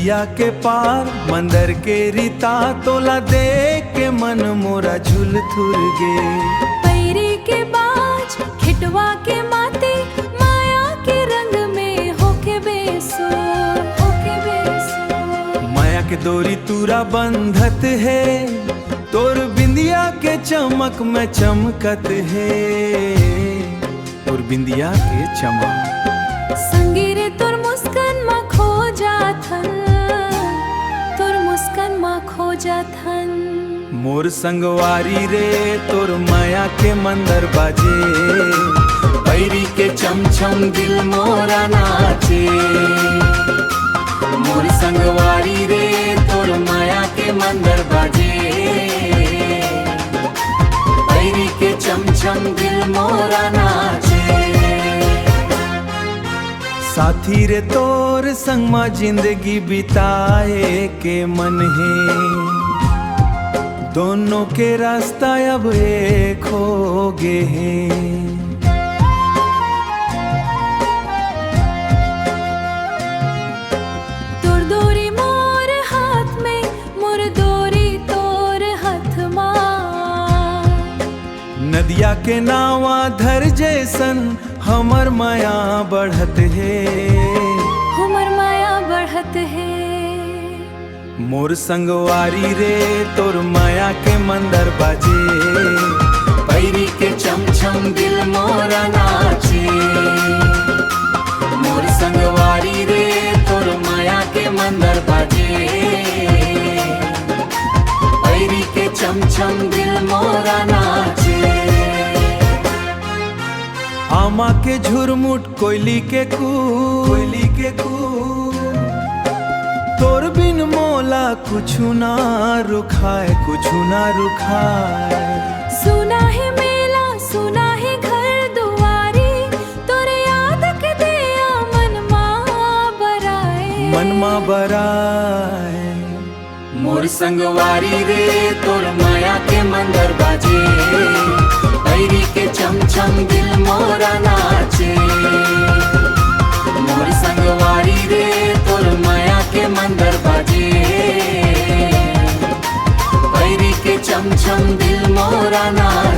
नदिया के पार मंदिर के रीता तोला देख के मन मोरा झुल थुर गे। पैरी के बाज खिटवा के माते माया के रंग में होके बेसुर माया के डोरी तूरा बंधत है, तोर बिंदिया के चमक में चमकत है, तोर बिंदिया के चमक संगीरे तोर मुस्कान मा खो जाथन, तोर मुस्कान मा खो जाथन। मोर संगवारी रे तोर माया के मंदर बाजे, पैरी के चमचम दिल मोरा नाचे। मोर संगवारी रे तोर माया के मंदर बाजे, पैरी के चमचम दिल मोरा नाचे। साथी रे तोर संग मा जिंदगी बिताए के मन है, दोनों के रास्ता अब एक हो गे हैं। तोर डोरी मोर हाथ में, मोर डोरी तोर हाथ मा। नदिया के नावा धर जैसन हमर माया बढ़त है, हमर माया बढ़त है। मोर संगवारी रे तोर माया के मंदर बाजे, पैरी के चमचम दिल मोरा नाचे। मोर संगवारी रे तोर माया के मंदर बाजे, पैरी के चमचम दिल मोरा नाचे। आमा के झुरमुट कोयली के कू, तोर बिन मोला कुछु ना रुखाए, कुछु ना रुखाए। सुना है मेला, सुना है घर दुआरी, तोरे याद के दिया मन मा बराए, मन मा बराए। मोर संगवारी रे तोर माया के मंदर बाजे, पैरी के चमचम दिल मोरा नाचे। मोर संगवारी रे तोर माया के मंदर बाजे, पैरी के चमचम दिल मोरा नाचे।